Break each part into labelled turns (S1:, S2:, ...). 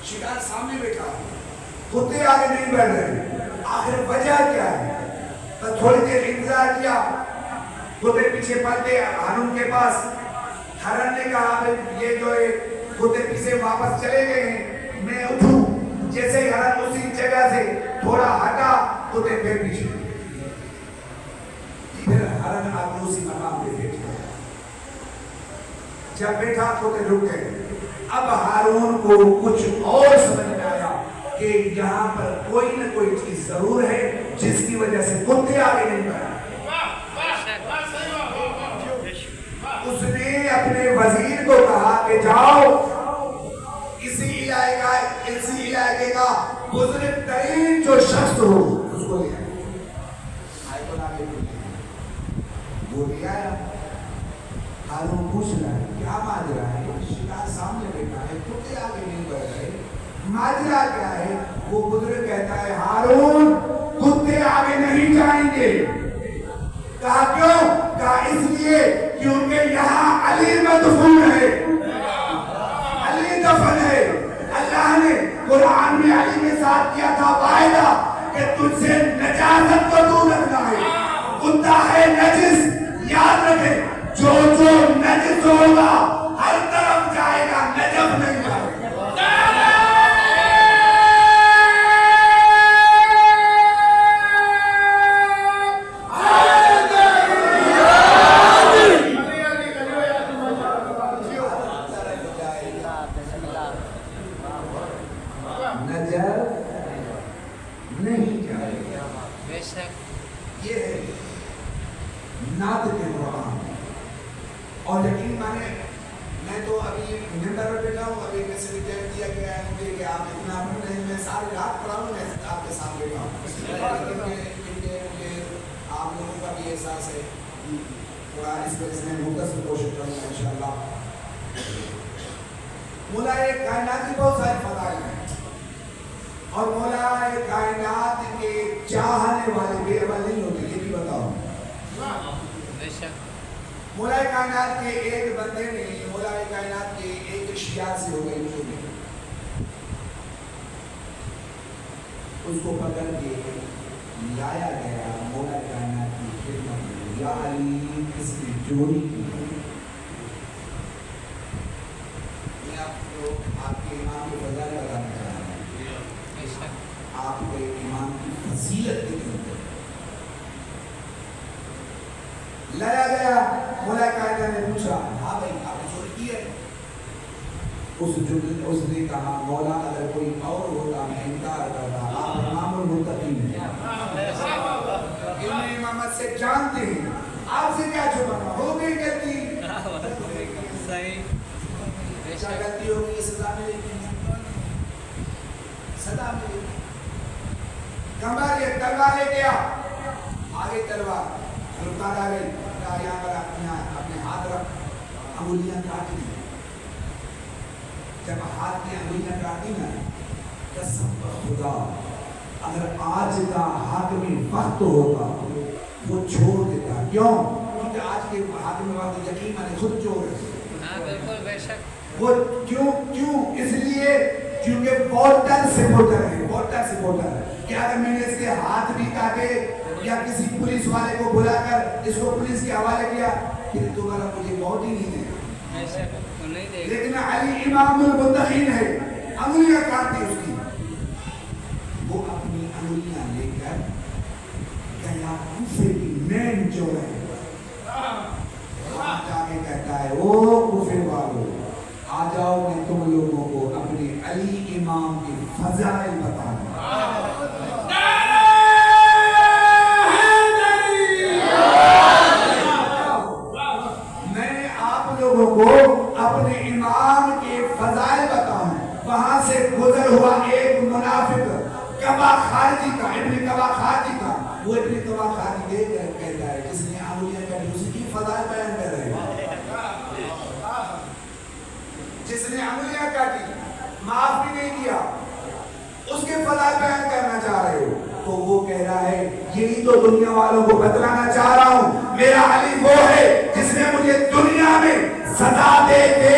S1: شکار سامنے بیٹھا، کتے آگے نہیں بڑھ رہے، آخر وجہ کیا ہے؟ تو تھوڑی دیر انتظار کیا، کتے پیچھے پلٹے ہارون کے پاس. ہارون نے کہا یہ جو کتے پیچھے واپس چلے گئے ہیں، میں اٹھوں. جیسے ہی ہارون اسی جگہ سے تھوڑا ہٹا، کتے پھر پیچھے. پھر ہارون آگے اسی مقام پہ بیٹھا. جب بیٹھا کتے رک گئے. اب ہارون کو کچھ اور سمجھ میں آیا کہ یہاں پر کوئی نہ کوئی چیز ضرور ہے جس کی وجہ سے کتے آگے نہیں بڑھے. اس نے اپنے وزیر کو کہا کہ جاؤ اسی علاقے کا بزرگ ترین جو شخص ہو اس کو لے آئے. وہ لے آیا. ہارون پوچھ رہا ہے کیا ماجرا ہے؟ شکار سامنے بیٹھا ہے، کتے آگے نہیں بڑھ رہے، ماجرا کیا ہے؟ وہ بزرگ کہتا ہے ہارون کتے آگے نہیں جائیں گے. کہا کیوں؟ کہا اس لیے کیونکہ یہاں علی مدفون ہے، علی دفن ہے. اللہ نے قرآن میں علی کے ساتھ کیا تھا وعدہ کہ تجھ سے نجاست کو دور رکھنا ہے. کتا ہے نجس، یاد رکھے جو نجس ہوگا ہر طرف جائے گا، نجف نہیں جائے گا. یہ ہے نعت کے قرآن. اور یقین مانے میں تو ابھی ممبر پر بیٹھا ہوں، ابھی میں سے ٹائم دیا گیا ہے مجھے کہ آپ اتنا نہیں، میں ساری رات پڑھا ہوں، میں آپ کے ساتھ بیٹھا ہوں. لیکن آپ لوگوں کا بھی احساس ہے تھوڑا اس وجہ سے میں مختصر کوشش کروں گا انشاءاللہ. مولا کائنات کی بہت ساری فضائل ہیں اور مولا کائنات کے چاہنے والے بے عمل نہیں ہوتے، یہ بھی بتاؤ. مولا کائنات کے ایک بندے نے مولا کائنات کے ایک شیعہ سے ہو گئی چوری، اس کو پکڑ کے لایا گیا مولا کائنات کی خدمت میں. یا علی کس نے چوری کی؟ میں آپ کو آپ کے امام کی فضائل بتانا چاہتا ہوں، آپ کے امام کی فضیلت کتنی ہے. لایا گیا، مولا کائنات نے پوچھا ہاں بھائی آپ نے چوری کی ہے؟ اس نے کہا مولا اگر کوئی اور ہوتا میں انکار کرتا، آپ امام المتقین ہیں، علم امامت سے جانتے ہیں، آپ سے کیا چھپانا. ہو گئی غلطی، کیا غلطی ہوگی یہ سزا ملے گی، سزا ملے گی. کمر یہ تلوار لے گیا، آگے تلوار رکار آ گئی. یہاں پر اپنے ہاتھ رکھ، انگلیاں کاٹی. جب ہاتھ میں انگلیاں کاٹی نا، قسم خدا اگر آج کا حاکمی وقت ہوتا وہ چھوڑ دیتا. کیوں؟ کیونکہ آج کے حاکمی وقت یقین مانے خود چور ہے.
S2: بالکل بے شک.
S1: وہ کیوں اس لیے کیونکہ ووٹر سپورٹر ہے، ووٹر سپورٹر. کہ اگر میں نے اس کے ہاتھ بھی کاٹے یا کسی پولیس والے کو بلا کر اس کو پولیس کے حوالے کیا، پھر دوبارہ مجھے موت ہی نہیں دے. لیکن علی امام المتقین ہے، انگلیاں کاٹتی اس کی. وہ اپنی انگلیاں لے کر گیا کوفے کی مین چور ہے، وہاں جا کے کہتا ہے او کوفے والو آ جاؤ، میں تم لوگوں کو اپنے علی امام کی فضائل بتاؤں. کو اپنے امام کے فضائل بتاؤں. وہاں سے گزر ہوا ایک منافق کبا خارجی کا، ابن کبا خارجی کا. وہ ابن کبا خارجی دے کر کہتا ہے جس نے انگلیاں کاٹی اسی کی فضائل بیان کر رہے ہیں. جس نے انگلیاں کاٹی معاف بھی نہیں کیا، اس کے فضائل بیان کرنا چاہ رہے ہو. تو وہ کہہ رہا ہے یہی تو دنیا والوں کو بتلانا چاہ رہا ہوں، میرا علی وہ ہے جس نے مجھے دنیا میں سزا دے کے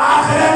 S1: آخرت